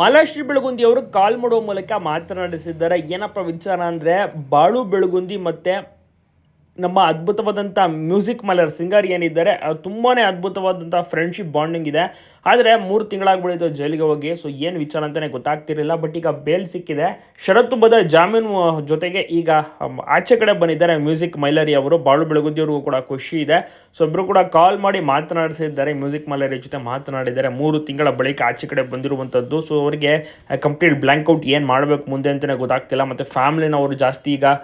ಮಾಲಾಶ್ರೀ ಬೆಳಗುಂದಿ ಅವರು ಕಾಲ್ ಮಾಡುವ ಮೂಲಕ ಮಾತನಾಡಿಸಿದ್ದಾರೆ. ಏನಪ್ಪ ವಿಚಾರ ಅಂದರೆ, ಬಾಳು ಬೆಳಗುಂದಿ ಮತ್ತು ನಮ್ಮ ಅದ್ಭುತವಾದಂಥ ಮ್ಯೂಸಿಕ್ ಮಲರ್ ಸಿಂಗರ್ ಏನಿದ್ದಾರೆ ತುಂಬಾ ಅದ್ಭುತವಾದಂಥ ಫ್ರೆಂಡ್ಶಿಪ್ ಬಾಂಡಿಂಗ್ ಇದೆ. ಆದರೆ 3 ತಿಂಗಳಾಗ್ಬಿಟ್ಟಿತ್ತು ಜೈಲಿಗೆ ಹೋಗಿ. ಸೊ ಏನು ವಿಚಾರ ಅಂತಲೇ ಗೊತ್ತಾಗ್ತಿರಲಿಲ್ಲ. ಬಟ್ ಈಗ ಬೇಲ್ ಸಿಕ್ಕಿದೆ. ಷರತ್ತುಬದ್ಧ ಜಾಮೀನು ಜೊತೆಗೆ ಈಗ ಆಚೆ ಕಡೆ ಬಂದಿದ್ದಾರೆ ಮ್ಯೂಸಿಕ್ ಮೈಲರಿ ಅವರು. ಬಾಳು ಬೆಳಗುಂದಿ ಅವ್ರಿಗೂ ಕೂಡ ಖುಷಿ ಇದೆ. ಸೊ ಇಬ್ಬರು ಕೂಡ ಕಾಲ್ ಮಾಡಿ ಮಾತನಾಡಿಸಿದ್ದಾರೆ. ಮ್ಯೂಸಿಕ್ ಮೈಲರಿ ಜೊತೆ ಮಾತನಾಡಿದ್ದಾರೆ. 3 ತಿಂಗಳ ಬಳಿಕ ಆಚೆ ಕಡೆ ಬಂದಿರುವಂಥದ್ದು. ಸೊ ಅವರಿಗೆ ಕಂಪ್ಲೀಟ್ ಬ್ಲ್ಯಾಂಕ್ಔಟ್ ಏನು ಮಾಡಬೇಕು ಮುಂದೆ ಅಂತಲೇ ಗೊತ್ತಾಗ್ತಿಲ್ಲ. ಮತ್ತು ಫ್ಯಾಮ್ಲಿನ ಅವರು ಜಾಸ್ತಿ ಈಗ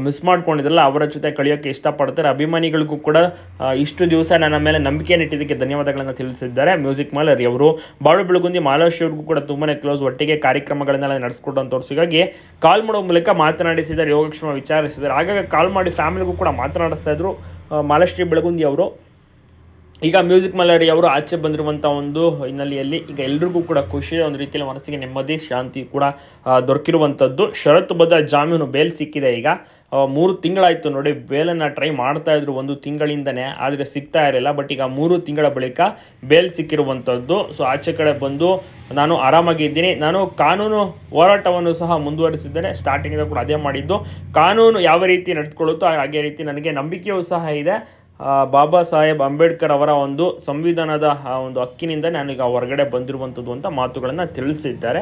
ಮಿಸ್ ಮಾಡ್ಕೊಂಡಿದ್ರಲ್ಲ, ಅವರ ಜೊತೆ ಕಳೆಯೋಕ್ಕೆ ಇಷ್ಟಪಡ್ತಾರೆ. ಅಭಿಮಾನಿಗಳಿಗೂ ಕೂಡ ಇಷ್ಟು ದಿವಸ ನನ್ನ ಮೇಲೆ ನಂಬಿಕೆಯನ್ನು ಇಟ್ಟಿದ್ದಕ್ಕೆ ಧನ್ಯವಾದಗಳನ್ನು ತಿಳಿಸಿದ್ದಾರೆ ಮ್ಯೂಸಿಕ್ ಮೈಲರಿ ಅವರು. ಬಾಳು ಬೆಳಗುಂದಿ ಮಾಲಾಶ್ರೀ ಅವ್ರಿಗೂ ಕೂಡ ತುಂಬಾ ಕ್ಲೋಸ್, ಒಟ್ಟಿಗೆ ಕಾರ್ಯಕ್ರಮಗಳನ್ನೆಲ್ಲ ನಡೆಸ್ಕೊಟ್ಟಂಥವ್ರು. ಹೀಗಾಗಿ ಕಾಲ್ ಮಾಡೋ ಮೂಲಕ ಮಾತನಾಡಿಸಿದ್ದಾರೆ, ಯೋಗಕ್ಷೇಮ ವಿಚಾರಿಸಿದ್ದಾರೆ. ಹಾಗಾಗಿ ಕಾಲ್ ಮಾಡಿ ಫ್ಯಾಮಿಲಿಗೂ ಕೂಡ ಮಾತನಾಡಿಸ್ತಾ ಇದ್ರು ಮಾಲಾಶ್ರೀ ಬೆಳಗುಂದಿ ಅವರು. ಈಗ ಮ್ಯೂಸಿಕ್ ಮೈಲರಿ ಅವರು ಆಚೆ ಬಂದಿರುವಂಥ ಒಂದು ಹಿನ್ನೆಲೆಯಲ್ಲಿ ಈಗ ಎಲ್ರಿಗೂ ಕೂಡ ಖುಷಿ, ಒಂದು ರೀತಿಯಲ್ಲಿ ಮನಸ್ಸಿಗೆ ನೆಮ್ಮದಿ ಶಾಂತಿ ಕೂಡ ದೊರಕಿರುವಂಥದ್ದು. ಷರತ್ತುಬದ್ಧ ಜಾಮೀನು ಬೇಲ್ ಸಿಕ್ಕಿದೆ. ಈಗ 3 ತಿಂಗಳಾಯಿತು ನೋಡಿ, ಬೇಲನ್ನು ಟ್ರೈ ಮಾಡ್ತಾಯಿದ್ರು 1 ತಿಂಗಳಿಂದನೇ, ಆದರೆ ಸಿಗ್ತಾ ಇರಲಿಲ್ಲ. ಬಟ್ ಈಗ 3 ತಿಂಗಳ ಬಳಿಕ ಬೇಲ್ ಸಿಕ್ಕಿರುವಂಥದ್ದು. ಸೊ ಆಚೆ ಕಡೆ ಬಂದು ನಾನು ಆರಾಮಾಗಿದ್ದೀನಿ, ನಾನು ಕಾನೂನು ಹೋರಾಟವನ್ನು ಸಹ ಮುಂದುವರಿಸಿದ್ದೇನೆ. ಸ್ಟಾರ್ಟಿಂಗಿಂದ ಕೂಡ ಅದೇ ಮಾಡಿದ್ದು. ಕಾನೂನು ಯಾವ ರೀತಿ ನಡೆದುಕೊಳ್ಳುತ್ತೋ ಹಾಗೆ ರೀತಿ ನನಗೆ ನಂಬಿಕೆಯೂ ಸಹ ಇದೆ. ಬಾಬಾ ಸಾಹೇಬ್ ಅಂಬೇಡ್ಕರ್ ಅವರ ಒಂದು ಸಂವಿಧಾನದ ಒಂದು ಹಕ್ಕಿನಿಂದ ನಾನೀಗ ಹೊರಗಡೆ ಬಂದಿರುವಂಥದ್ದು ಅಂತ ಮಾತುಗಳನ್ನು ತಿಳಿಸಿದ್ದಾರೆ.